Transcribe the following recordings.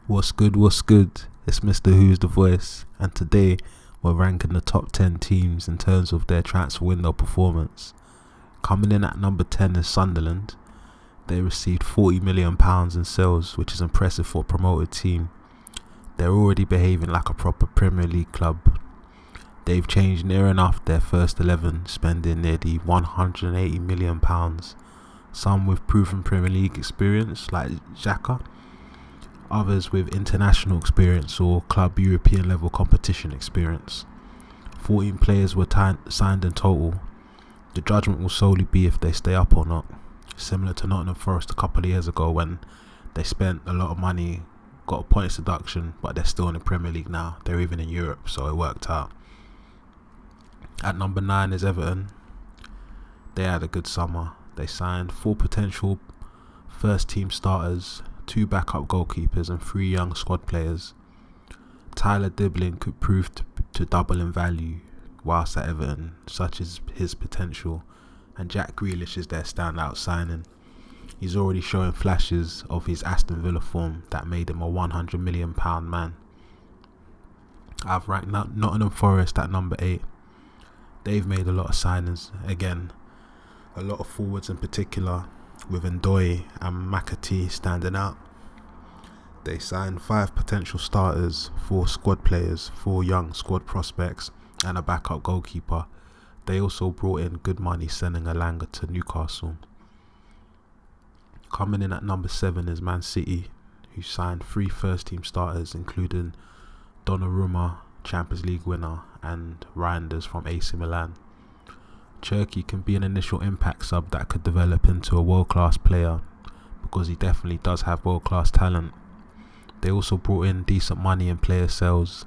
What's good, what's good? It's Mr. Who's the Voice, and today we're ranking the top 10 teams in terms of their transfer window performance. Coming in at number 10 is Sunderland. They received £40 million in sales, which is impressive for a promoted team. They're already behaving like a proper Premier League club. They've changed near enough their first 11, spending nearly £180 million. Some with proven Premier League experience like Xhaka, others with international experience or club European level competition experience. 14 players were signed in total. The judgment will solely be if they stay up or not. Similar to Nottingham Forest a couple of years ago when they spent a lot of money, got a points deduction, but they're still in the Premier League now. They're even in Europe, so it worked out. At number 9 is Everton. They had a good summer. They signed 4 potential first team starters, 2 backup goalkeepers and 3 young squad players. Tyler Dibbling could prove to double in value whilst at Everton, such as his potential, and Jack Grealish is their standout signing. He's already showing flashes of his Aston Villa form that made him a £100 million man. I've ranked Nottingham Forest at number 8. They've made a lot of signings, again, a lot of forwards in particular, with Ndoye and McAtee standing out. They signed 5 potential starters, 4 squad players, 4 young squad prospects and a backup goalkeeper. They also brought in good money sending Elanga to Newcastle. Coming in at number 7 is Man City, who signed 3 first team starters including Donnarumma, Champions League winner, and Reinders from AC Milan. Cherki can be an initial impact sub that could develop into a world-class player because he definitely does have world-class talent. They also brought in decent money in player sales.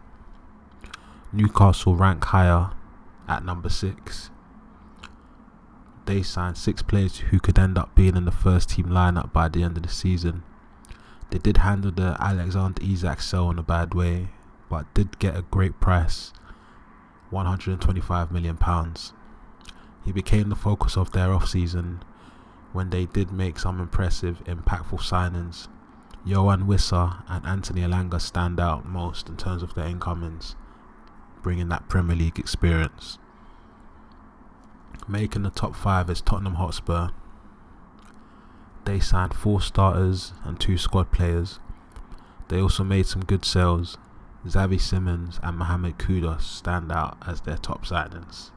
Newcastle rank higher at number 6. They signed 6 players who could end up being in the first team lineup by the end of the season. They did handle the Alexander Isak sale in a bad way, but did get a great price, £125 million. He became the focus of their off-season when they did make some impressive, impactful signings. Yohan Wissa and Anthony Elanga stand out most in terms of their incomings, bringing that Premier League experience. Making the top 5 is Tottenham Hotspur. They signed 4 starters and 2 squad players. They also made some good sales. Xavi Simons and Mohamed Kudus stand out as their top signings.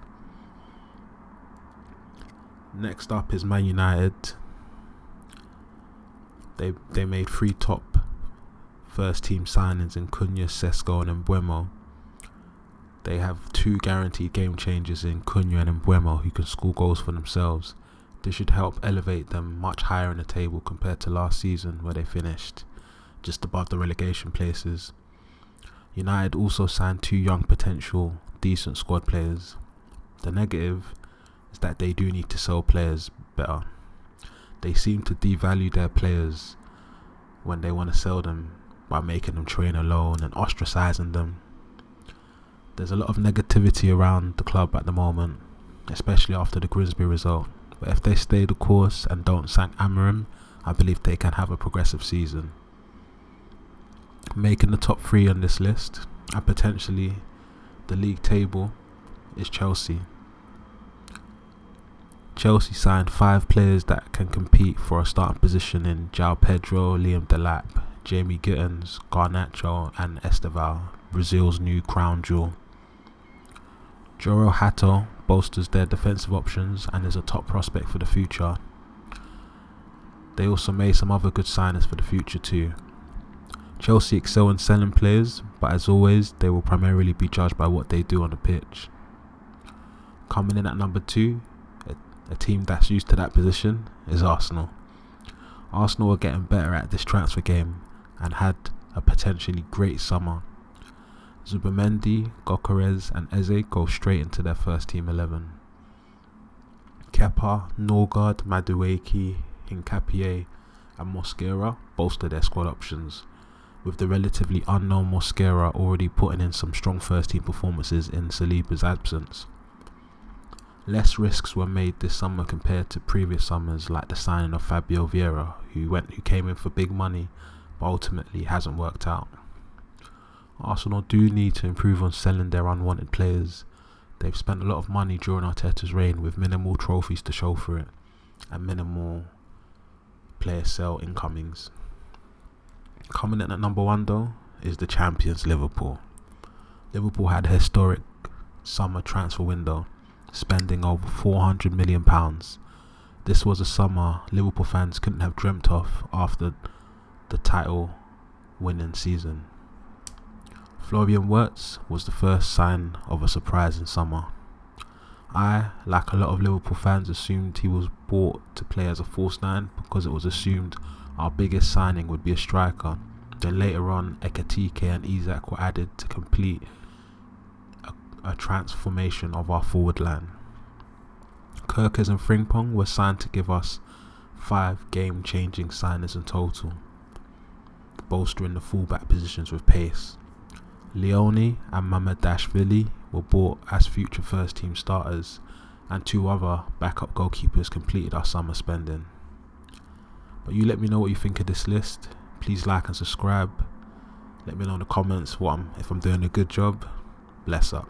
Next up is Man United. They made 3 top first team signings in Cunha, Sesko and Mbeumo. They have 2 guaranteed game changers in Cunha and Mbeumo who can score goals for themselves. This should help elevate them much higher in the table compared to last season where they finished just above the relegation places. United also signed 2 young potential decent squad players. The negative is that they do need to sell players better. They seem to devalue their players when they want to sell them by making them train alone and ostracizing them. There's a lot of negativity around the club at the moment, especially after the Grimsby result. But if they stay the course and don't sack Amorim, I believe they can have a progressive season. Making the top 3 on this list, and potentially the league table, is Chelsea. Chelsea signed 5 players that can compete for a starting position in João Pedro, Liam Delap, Jamie Gittins, Garnacho and Estevao, Brazil's new crown jewel. Joro Hato bolsters their defensive options and is a top prospect for the future. They also made some other good signings for the future too. Chelsea excel in selling players, but as always, they will primarily be judged by what they do on the pitch. Coming in at number 2, a team that's used to that position, is Arsenal. Arsenal are getting better at this transfer game and had a potentially great summer. Zubimendi, Gyökeres and Eze go straight into their first team 11. Kepa, Norgard, Madueke, Hincapié and Mosquera bolster their squad options, with the relatively unknown Mosquera already putting in some strong first team performances in Saliba's absence. Less risks were made this summer compared to previous summers, like the signing of Fabio Vieira, who came in for big money but ultimately hasn't worked out. Arsenal do need to improve on selling their unwanted players. They've spent a lot of money during Arteta's reign with minimal trophies to show for it and minimal player sale incomings. Coming in at number 1 though is the champions Liverpool. Liverpool had a historic summer transfer window, spending over £400 million. This was a summer Liverpool fans couldn't have dreamt of after the title winning season. Florian Wirtz was the first sign of a surprising summer. I, like a lot of Liverpool fans, assumed he was bought to play as a false nine because it was assumed our biggest signing would be a striker. Then later on, Ekitike and Isak were added to complete a transformation of our forward line. Kerkers and Frimpong were signed to give us 5 game-changing signings in total, bolstering the fullback positions with pace. Leone and Mamardashvili were bought as future first team starters, and 2 other backup goalkeepers completed our summer spending. But you let me know what you think of this list. Please like and subscribe. Let me know in the comments if I'm doing a good job. Bless up.